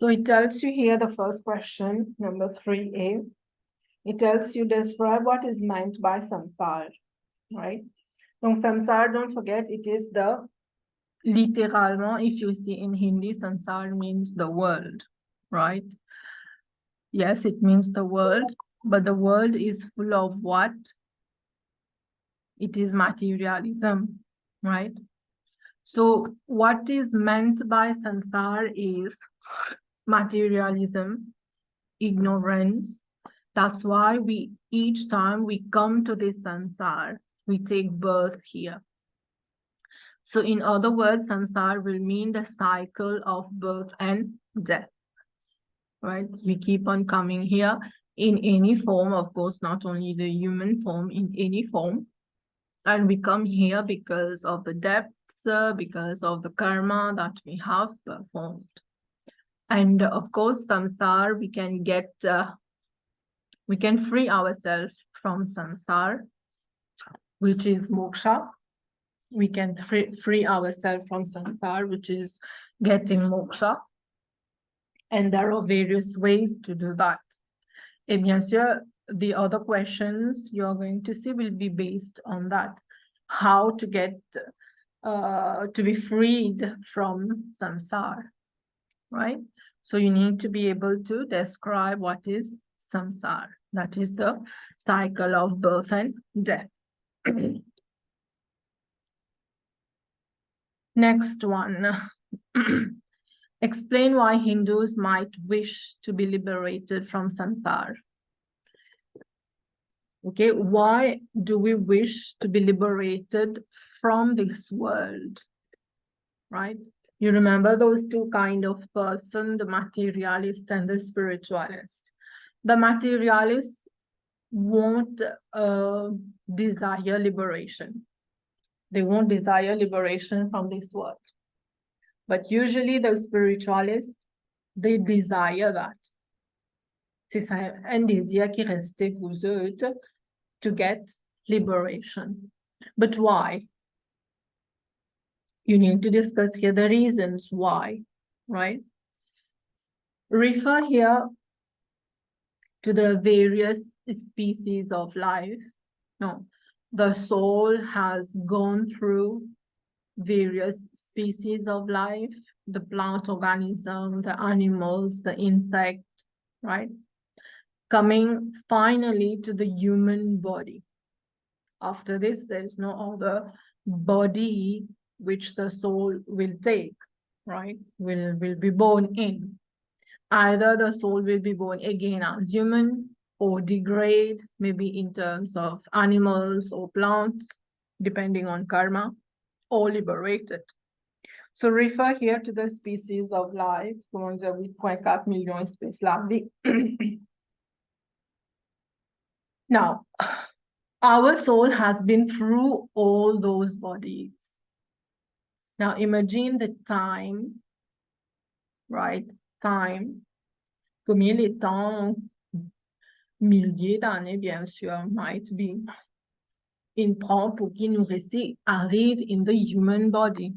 So it tells you here the first question, number 3A. It tells you describe what is meant by samsara, right? Donc samsara, don't forget, it is the, littéralement, if you see in Hindi, samsara means the world, right? Yes, it means the world, but the world is full of what? It is materialism, right? So what is meant by samsara is materialism, ignorance. That's why each time we come to this samsara, we take birth here. So in other words, samsara will mean the cycle of birth and death, right? We keep on coming here in any form, of course, not only the human form, in any form. And we come here because of the depths, because of the karma that we have performed. And of course, samsara, we can free ourselves from samsara, which is moksha. We can free ourselves from samsara, which is getting moksha. And there are various ways to do that. Et bien sûr, the other questions you're going to see will be based on that. How to get, to be freed from samsara, right? So you need to be able to describe what is samsara. That is the cycle of birth and death. Next one. Explain why Hindus might wish to be liberated from samsara. Okay, why do we wish to be liberated from this world, right? You remember those two kind of person, the materialist and the spiritualist. The materialist won't desire liberation. They won't desire liberation from this world. But usually the spiritualists, they desire that. C'est un désir qui restait pour eux to get liberation. But why? You need to discuss here the reasons why, right? Refer here to the various species of life. No, the soul has gone through various species of life, the plant organism, the animals, the insect, right? Coming finally to the human body. After this, there is no other body which the soul will take, right? Will be born in. Either the soul will be born again as human or degrade, maybe in terms of animals or plants, depending on karma, or liberated. So refer here to the species of life, 8.4 million espèces la vie. Now, our soul has been through all those bodies. Now imagine the time, right? Time. Combien les temps, milliers d'années, bien sûr, might be. Il prend pour qu'il nous récit arrive in the human body,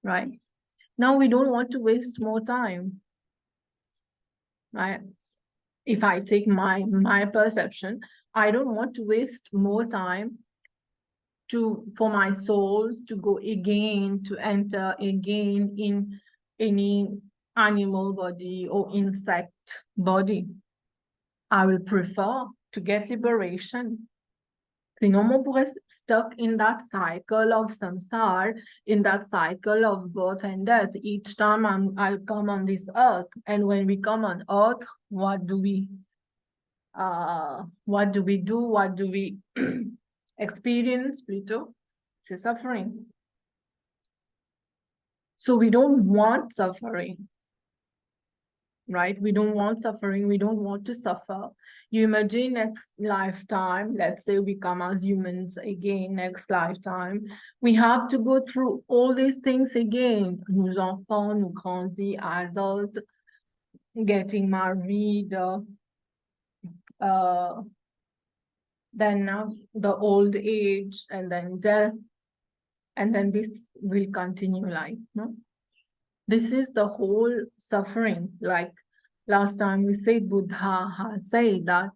right? Now we don't want to waste more time, right? If I take my perception, I don't want to waste more time for my soul to go again, to enter again in any animal body or insect body. I will prefer to get liberation. Sinon, on pourrait stuck in that cycle of samsara, in that cycle of birth and death. Each time I'll come on this earth, and when we come on earth, what do we do? What do we experience? Plutôt, c'est suffering. So we don't want suffering, right? We don't want suffering. We don't want to suffer. You imagine next lifetime, let's say we come as humans again, next lifetime, we have to go through all these things again. Nos enfants, nous grandis, adults, getting married, then the old age, and then death, and then this will continue life, no? This is the whole suffering. Like last time we said, Buddha has said that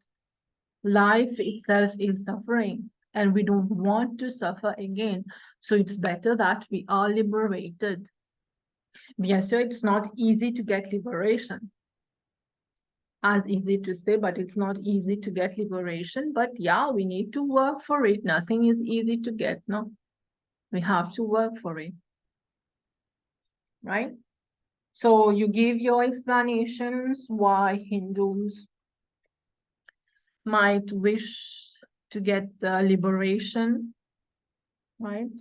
life itself is suffering and we don't want to suffer again. So it's better that we are liberated. Yes, so it's not easy to get liberation. As easy to say, but it's not easy to get liberation. But yeah, we need to work for it. Nothing is easy to get, no? We have to work for it, right? So you give your explanations why Hindus might wish to get liberation, right?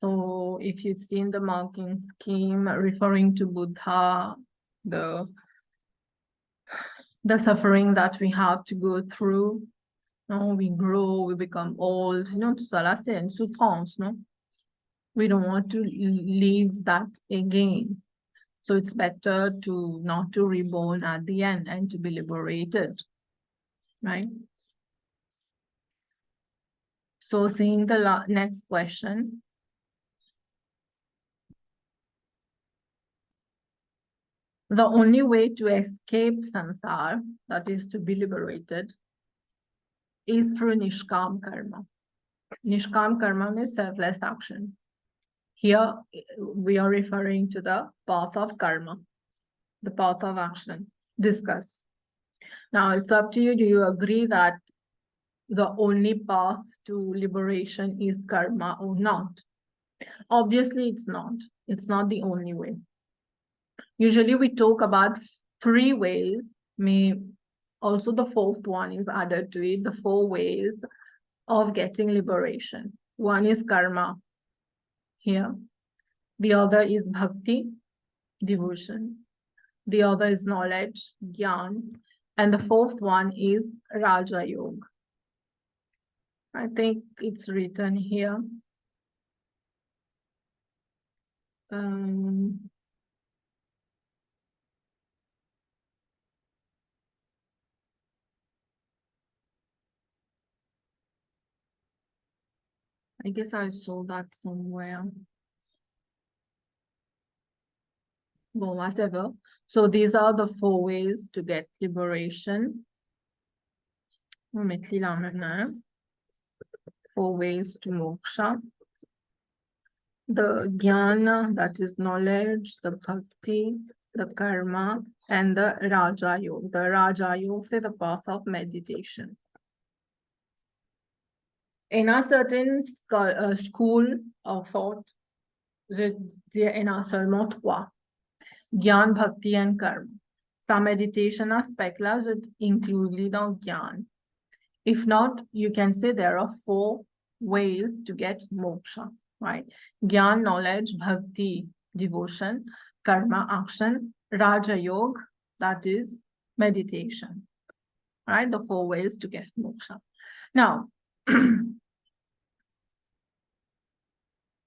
So if you've seen the marking scheme referring to Buddha, the suffering that we have to go through, no, we grow, we become old, tout ça là, c'est une souffrance, no? We don't want to leave that again. So it's better to not to reborn at the end and to be liberated, right? So seeing the next question. The only way to escape samsara, that is to be liberated, is through nishkam karma. Nishkam karma means selfless action. Here we are referring to the path of karma, the path of action. Discuss. Now it's up to you. Do you agree that the only path to liberation is karma or not? Obviously, it's not. It's not the only way. Usually we talk about 3 ways. Also the 4th one is added to it, the 4 ways of getting liberation. One is karma here. The other is bhakti, devotion. The other is knowledge, jnana. And the 4th one is Raja Yoga. I think it's written here. I guess I saw that somewhere. Well, whatever. So these are the 4 ways to get liberation. 4 ways to moksha. The jnana, that is knowledge, the bhakti, the karma, and the Raja Yoga. The Raja Yoga is the path of meditation. In a certain school of thought, there are seulement 3. Gyan, bhakti, and karma. Sa meditation aspect là, included dans Gyan. If not, you can say there are 4 ways to get moksha, right? Gyan, knowledge, bhakti, devotion, karma, action, Raja Yoga, that is meditation, right? The 4 ways to get moksha. Now,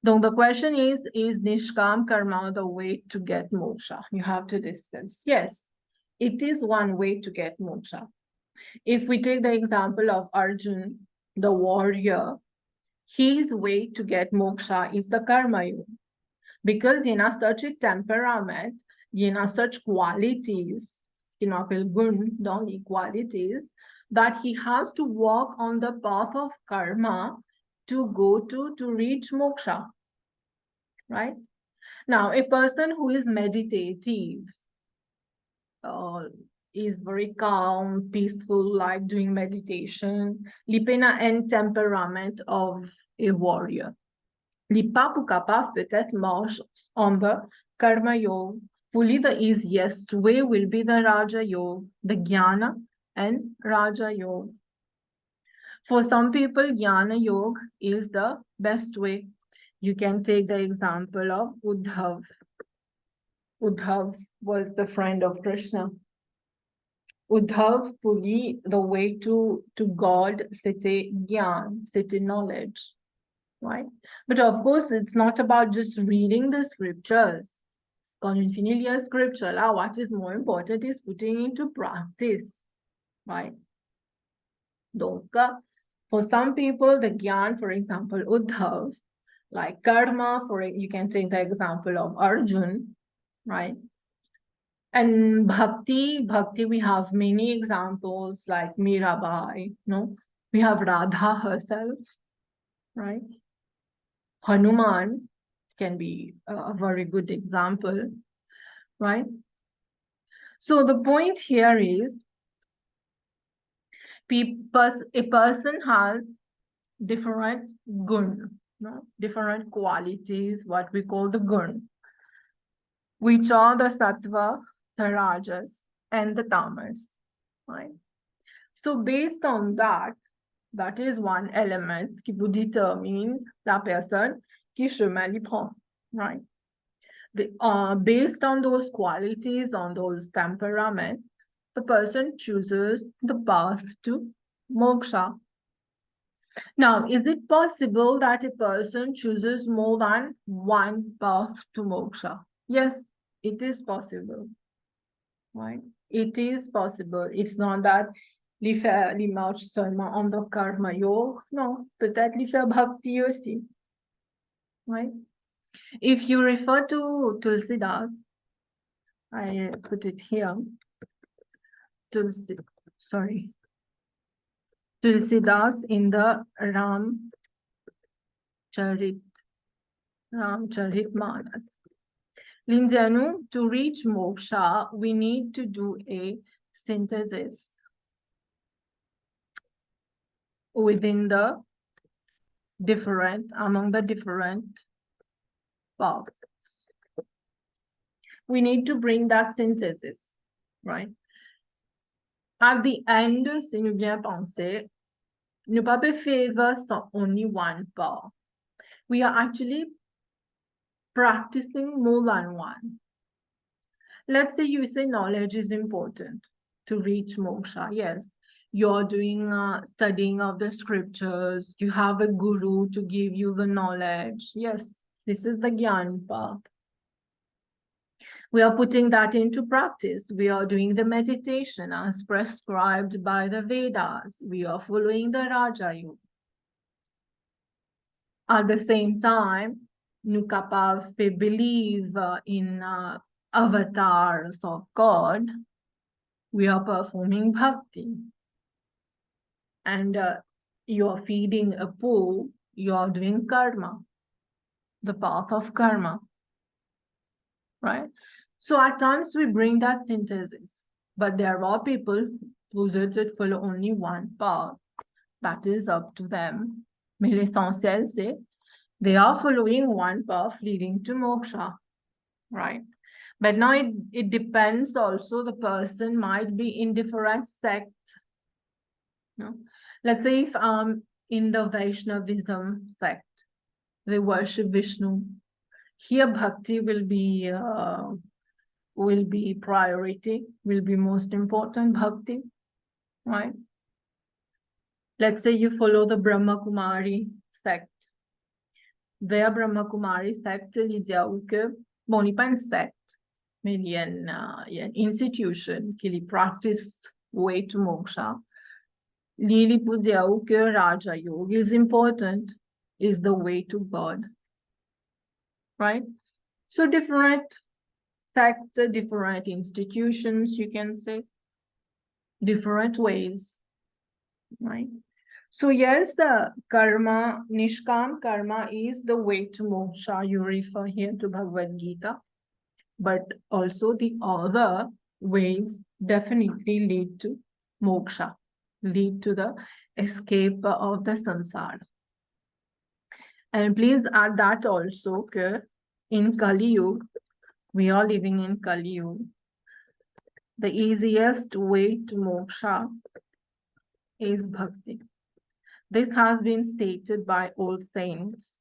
the question is nishkam karma the way to get moksha? You have to discuss. Yes, it is one way to get moksha. If we take the example of Arjun, the warrior, his way to get moksha is the karma yoga. Because he has such a temperament, he has such qualities, qualities, that he has to walk on the path of karma to go to reach moksha, right? Now, a person who is meditative, is very calm, peaceful, like doing meditation, lipena and temperament of a warrior. Lipa Pukapa peut-être marche on the karma yoga. Fully the easiest way will be the Raja Yoga, the Jnana and Raja Yoga. For some people, Jnana Yoga is the best way. You can take the example of Uddhav. Uddhav was the friend of Krishna. Uddhav, fully the way to God, c'était Gyan, c'était knowledge, right? But of course, it's not about just reading the scriptures. Quand on finit lire scripture, là, what is more important is putting into practice, right? Donc, for some people, the Gyan, for example, Uddhav, like karma, you can take the example of Arjun, right? And bhakti, we have many examples like Mirabai, no? We have Radha herself, right? Hanuman can be a very good example, right? So the point here is a person has different gun, no? Different qualities, what we call the gun, which are the sattva, the rajas, and the tamas, right? So based on that, that is one element qui vous détermine la personne qui chemin il prend, right? Based on those qualities, on those temperaments, the person chooses the path to moksha. Now, is it possible that a person chooses more than one path to moksha? Yes, it is possible, right? It is possible. It's not that les marche seulement en the karma yoga. Non, peut-être les faire bhakti aussi, right? If you refer to Tulsidas, I put it here. Tulsidas in the Ramcharitmanas. Linjanu, to reach moksha, we need to do a synthesis within the among the different paths. We need to bring that synthesis, right? At the end, si nous bien penser, nous pas favor only one path. We are actually practicing more than one. Let's say you say knowledge is important to reach moksha. Yes, you're doing studying of the scriptures. You have a guru to give you the knowledge. Yes, this is the Gyan path. We are putting that into practice. We are doing the meditation as prescribed by the Vedas. We are following the Raja Yoga. At the same time, nous capables to believe in avatars of God. We are performing bhakti. And you are feeding a pool, you are doing karma, the path of karma, right? So at times we bring that synthesis, but there are people who follow only one path. That is up to them. Mais l'essentiel, c'est they are following one path leading to moksha, right? But now it depends also, the person might be in different sects. No? Let's say if in the Vaishnavism sect, they worship Vishnu. Here bhakti will be priority, will be most important bhakti, right? Let's say you follow the Brahma Kumari sect. Their Brahma Kumari sect, il dit que, bon, il n'est pas une secte, mais il y a une institution qui practice way to moksha. Lili pour dire que Raja Yoga is important, is the way to God, right? So different sects, different institutions, you can say, different ways, right? So yes, karma, nishkam karma is the way to moksha. You refer here to Bhagavad Gita, but also the other ways definitely lead to moksha, lead to the escape of the samsara. And please add that also, in Kali Yuga, we are living in Kali Yuga. The easiest way to moksha is bhakti. This has been stated by all saints.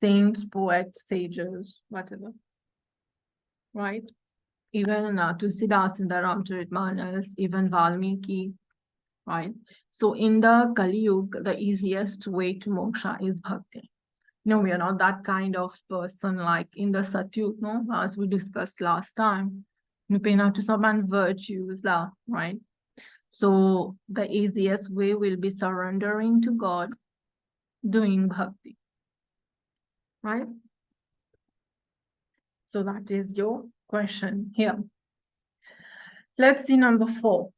Saints, poets, sages, whatever. Right? Even Tulsidas in the Ramcharitmanas, even Valmiki, right? So in the Kali Yuga, the easiest way to moksha is bhakti. No, we are not that kind of person like in the Satyug, no? As we discussed last time. Nous payons to some virtues, right? So the easiest way will be surrendering to God, doing bhakti, right? So that is your question here. Let's see number 4.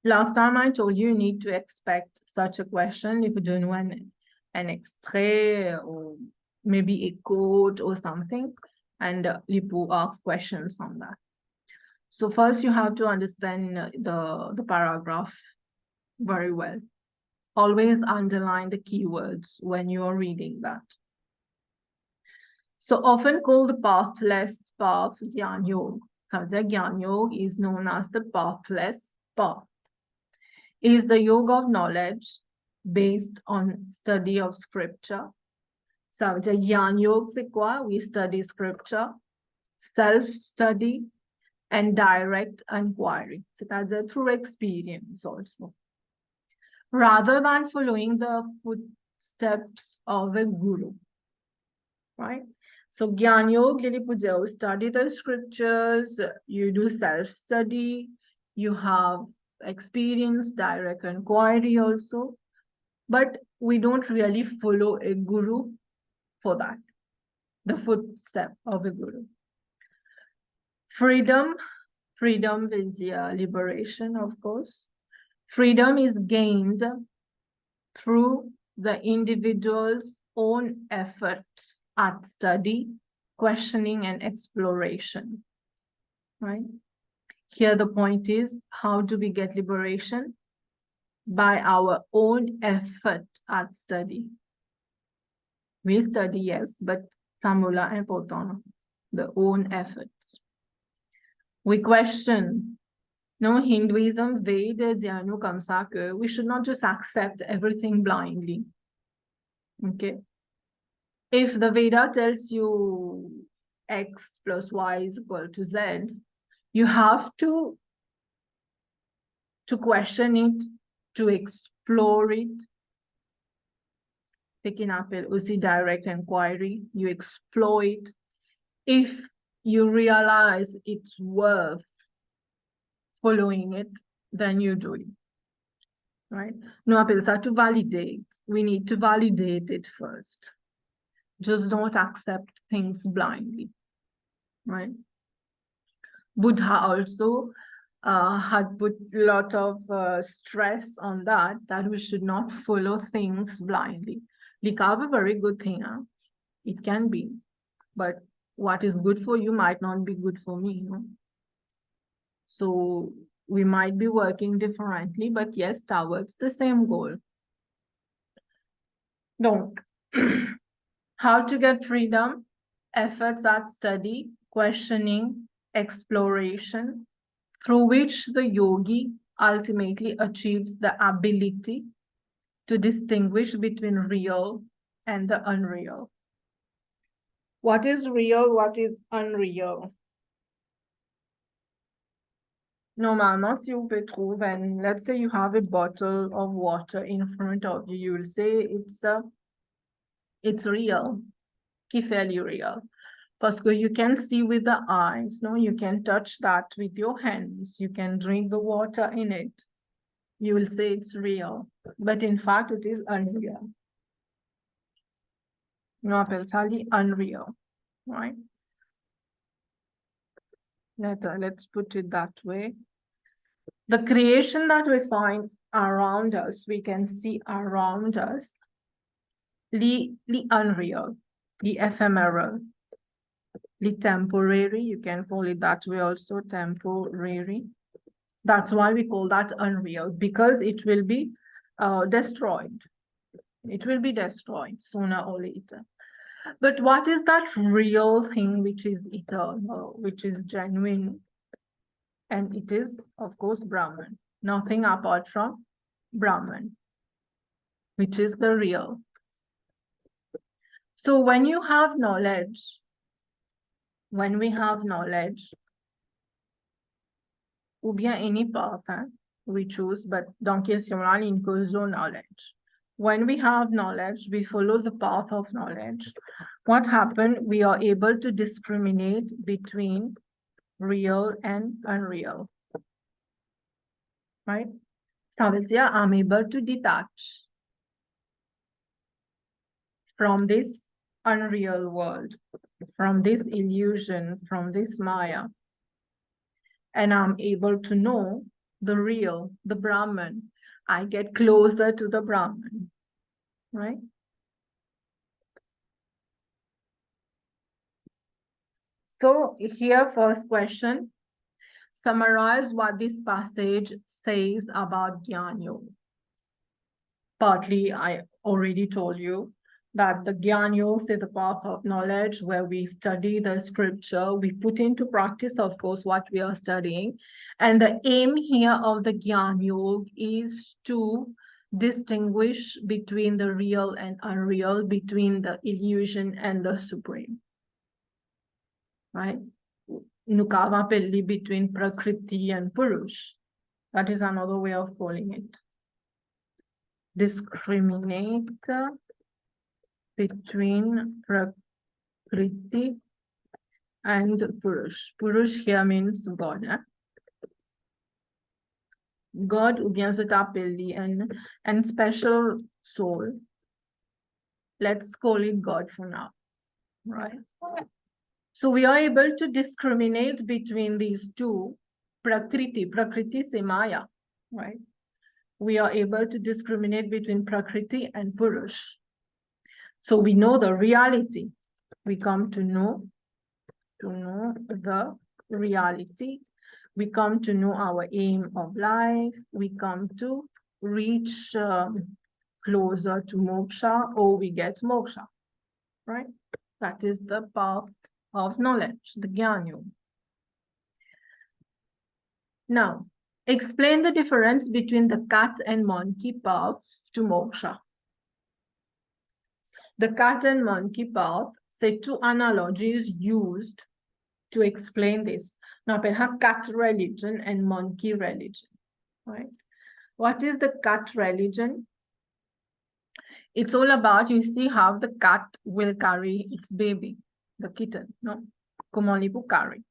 Last time I told you need to expect such a question if you don't want an extrait or maybe a quote or something, and Lipu asks questions on that. So first you have to understand the paragraph very well. Always underline the keywords when you are reading that. So often called the pathless path, Gyan Yoga. Gyan Yoga is known as the pathless path. It is the yoga of knowledge based on study of scripture. So Gyan Yoga c'est quoi? We study scripture, self-study, and direct inquiry. C'est-à-dire through experience also. Rather than following the footsteps of a guru, right? So Gyan Yoga, you study the scriptures, you do self-study, you have experience, direct inquiry also, but we don't really follow a guru for that, the footstep of a guru. Freedom vidya, liberation, of course. Freedom is gained through the individual's own efforts at study, questioning, and exploration, right? Here the point is, how do we get liberation? By our own effort at study. We study, yes, but samula important, the own efforts. We question. No, Hinduism, Veda, Dhyanu, Kamsa, we should not just accept everything blindly. Okay. If the Veda tells you X plus Y is equal to Z, you have to question it, to explore it. Picking up it, aussi direct inquiry, you explore it. If you realize it's worth following it, then you do it, right? No, to validate, we need to validate it first. Just don't accept things blindly, right? Buddha also had put a lot of stress on that we should not follow things blindly. Likava, a very good thing, huh? It can be, but what is good for you might not be good for me, you know? So we might be working differently, but yes, towards the same goal. Donc, how to get freedom? Efforts at study, questioning, exploration, through which the yogi ultimately achieves the ability to distinguish between real and the unreal. What is real? What is unreal? Normalement, si vous pouvez trouver, and let's say you have a bottle of water in front of you, you will say it's real, fairly real. Because you can see with the eyes, no, you can touch that with your hands, you can drink the water in it. You will say it's real, but in fact it is unreal. No, appelle ça unreal, right? Let's put it that way. The creation that we find around us, we can see around us, the unreal, the ephemeral, the temporary, you can call it that way also, temporary. That's why we call that unreal, because it will be destroyed. It will be destroyed sooner or later. But what is that real thing which is eternal, which is genuine? And it is, of course, Brahman. Nothing apart from Brahman, which is the real. So when you have knowledge, when we have knowledge, ou bien any path, we choose, but dans question-là, il include knowledge. When we have knowledge, we follow the path of knowledge. What happened? We are able to discriminate between real and unreal. right? Ça veut dire I'm able to detach from this unreal world, from this illusion, from this Maya. And I'm able to know the real, the Brahman. I get closer to the Brahman, right? So here, first question, summarize what this passage says about Gyan Yoga. Partly, I already told you that the Gyan Yoga is the path of knowledge where we study the scripture, we put into practice, of course, what we are studying. And the aim here of the Gyan Yoga is to distinguish between the real and unreal, between the illusion and the supreme, right? Nukava between Prakriti and Purush. That is another way of calling it. Discriminate between Prakriti and Purush. Purush here means God. God ou bien cet appelé and special soul. Let's call it God for now, right? So we are able to discriminate between these two. Prakriti se Maya, right? We are able to discriminate between Prakriti and Purush. So we know the reality. We come to know the reality. We come to know our aim of life. We come to reach closer to moksha, or we get moksha, right? That is the path of knowledge, the Gyan Yoga. Now, explain the difference between the cat and monkey paths to moksha. The cat and monkey path, say two analogies used to explain this. Now, we have cat religion and monkey religion, right? What is the cat religion? It's all about, you see how the cat will carry its baby, the kitten, no? Comment il peut carry?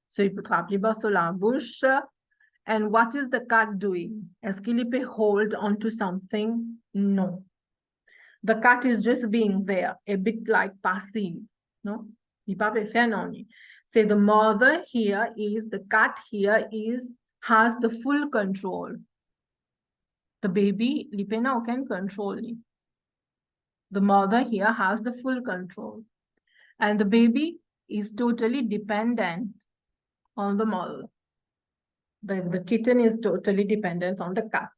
So, il peut trapper sur la bouche. And what is the cat doing? Est-ce qu'il peut hold onto something? No. The cat is just being there, a bit like passive, no? Il peut pas faire non. Say the mother here is, the cat here has the full control. The baby, il peut n'a aucun control. The mother here has the full control. And the baby is totally dependent on the mother. The kitten is totally dependent on the cat,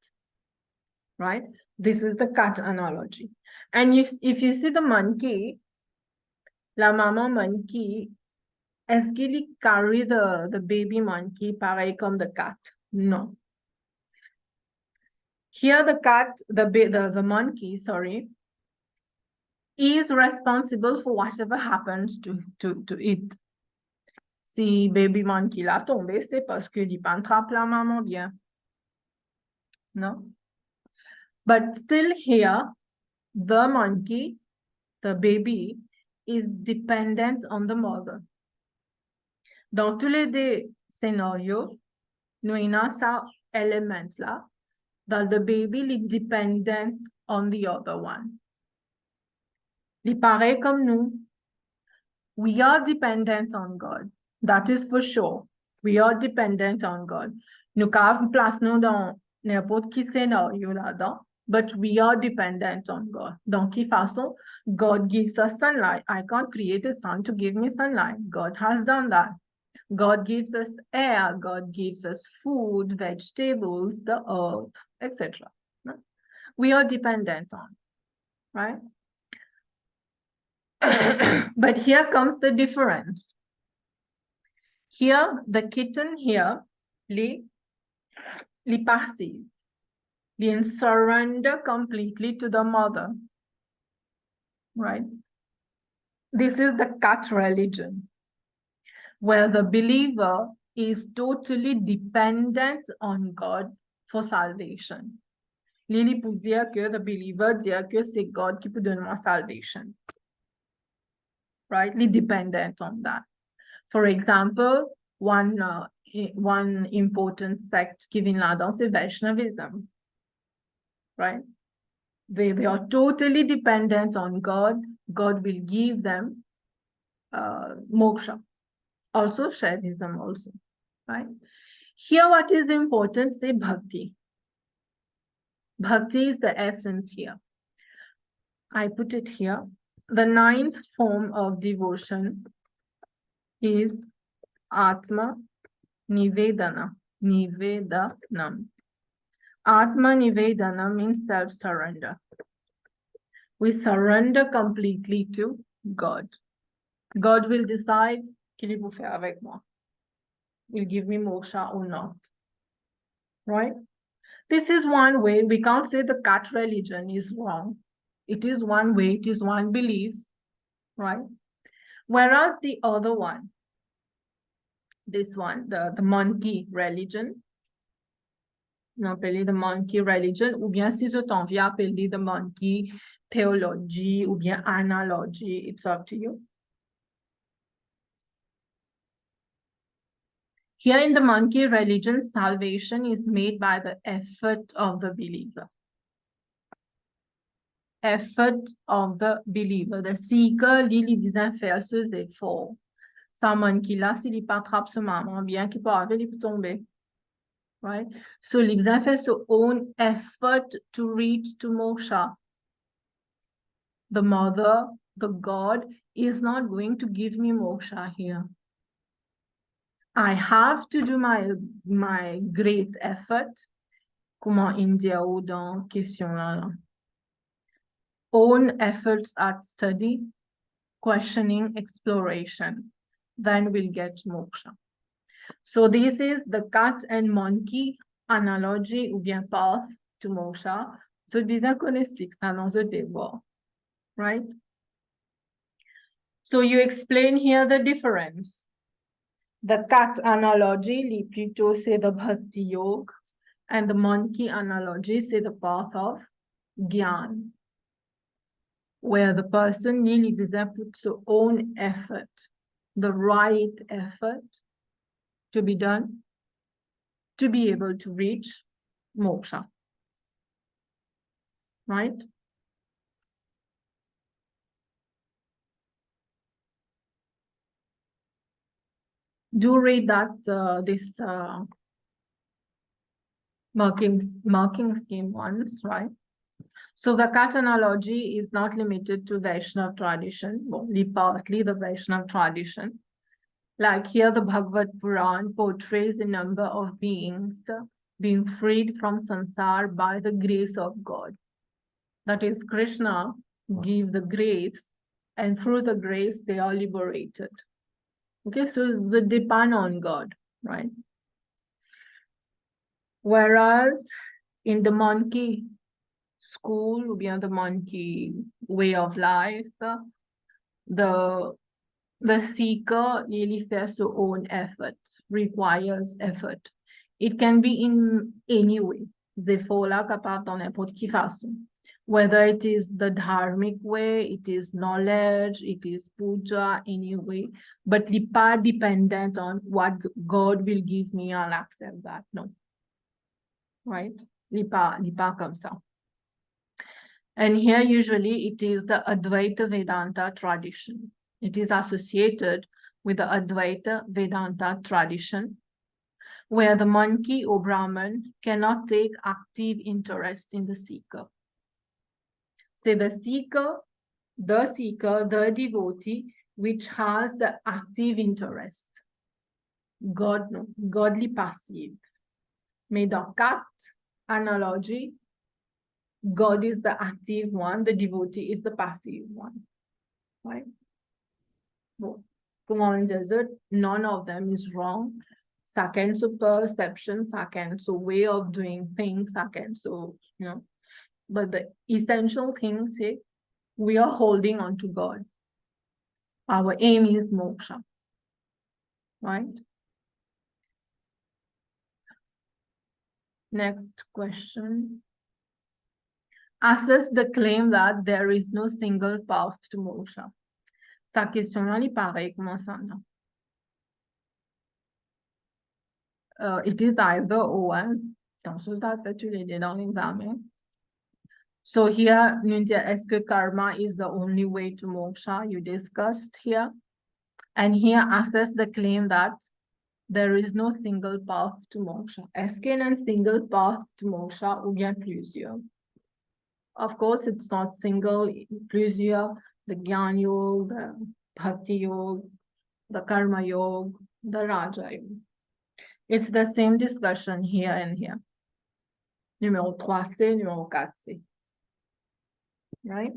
right? This is the cat analogy. And if you see the monkey, la maman monkey, est-ce qu'il carry the baby monkey pareil comme the cat? No. Here the cat, the monkey, sorry, is responsible for whatever happens to it. Si baby monkey l'a tombé, c'est parce qu'il n'a pas attrapé la maman bien. No? But still here, the monkey, the baby, is dependent on the mother. Dans tous les deux scénarios, nous avons ça element là, that the baby is dependent on the other one. Il pareil comme nous. We are dependent on God. That is for sure. We are dependent on God. Nous avons place nous dans n'importe qui scénario là-dedans, but we are dependent on God. Dans quelle façon? God gives us sunlight. I can't create a sun to give me sunlight. God has done that. God gives us air. God gives us food, vegetables, the earth, etc. We are dependent on, right? But here comes the difference. Here, the kitten here, li passive, li surrender completely to the mother, right? This is the cat religion, where the believer is totally dependent on God for salvation. Lili peut dire que the believer dire que c'est God qui peut donner ma salvation. Right? Dependent on that. For example, one one important sect qui vient là-dedans, c'est Vaishnavism, right? They are totally dependent on God. God will give them moksha. Also Shaivism also, right? Here what is important, say bhakti. Bhakti is the essence here. I put it here. The ninth form of devotion is Atma Nivedana. Nivedanam. Atma Nivedana means self-surrender. We surrender completely to God. God will decide qu'il est pour faire avec moi. Will give me moksha or not. Right? This is one way. We can't say the cat religion is wrong. It is one way, it is one belief, right? Whereas the other one, this one, the monkey religion, on appelle the monkey religion, ou bien si je t'envie appeler the monkey theology, ou bien analogy, it's up to you. Here in the monkey religion, salvation is made by the effort of the believer. Effort of the believer. The seeker, il vient faire ses efforts. Sa monkey là, s'il ne attrape ce maman, bien qu'il peut arriver, il peut tomber. Right? So, il vient faire son own effort to reach to moksha. The mother, the God, is not going to give me moksha here. I have to do my great effort. Comment India ou dans question là. Own efforts at study, questioning, exploration. Then we'll get moksha. So this is the cat and monkey analogy ou bien path to moksha. So bizarre qu'on explique ça dans ce débat, right? So you explain here the difference. The cat analogy, plutôt c'est the bhakti yoga, and the monkey analogy, c'est the path of gyan, where the person really puts their own effort, the right effort to be done to be able to reach moksha, right? Do read that this marking scheme once, right? So the cat analogy is not limited to Vaishnava tradition, only partly the Vaishnava tradition. Like here, the Bhagavad Puran portrays a number of beings being freed from samsara by the grace of God. That is, Krishna gives the grace, and through the grace, they are liberated. Okay, so they depend on God, right? Whereas in the monkey school, or the monkey way of life, the seeker really faces their own effort, requires effort. It can be in any way. Des fois là capable dans n'importe quelle façon. Whether it is the dharmic way, it is knowledge, it is puja, anyway, but it's not dependent on what God will give me, I'll accept that. No. Right? It's pas comme ça. And here usually it is the Advaita Vedanta tradition. It is associated with the Advaita Vedanta tradition, where the monkey or Brahman cannot take active interest in the seeker. Say the seeker, the devotee, which has the active interest. Godly passive. Mais dans cat analogy, God is the active one, the devotee is the passive one. Right? Well, none of them is wrong. Second, so perception, second, so way of doing things, second, so, but the essential thing is we are holding on to God. Our aim is moksha, right? Next question. Assess the claim that there is no single path to moksha. Sa question là, elle est pareille, comment ça, non? it is either or. Dans ce cas, tu l'as dit dans l'examen. So here, Nindya, est-ce que karma is the only way to moksha? You discussed here. And here, assess the claim that there is no single path to moksha. Est-ce qu'il y a un single path to moksha ou bien plusieurs? Of course, it's not single, plusieurs, the Gyan Yoga, the Bhakti Yoga, the Karma Yoga, the Raja Yoga. It's the same discussion here and here. Numéro 3C, numéro 4C. Right?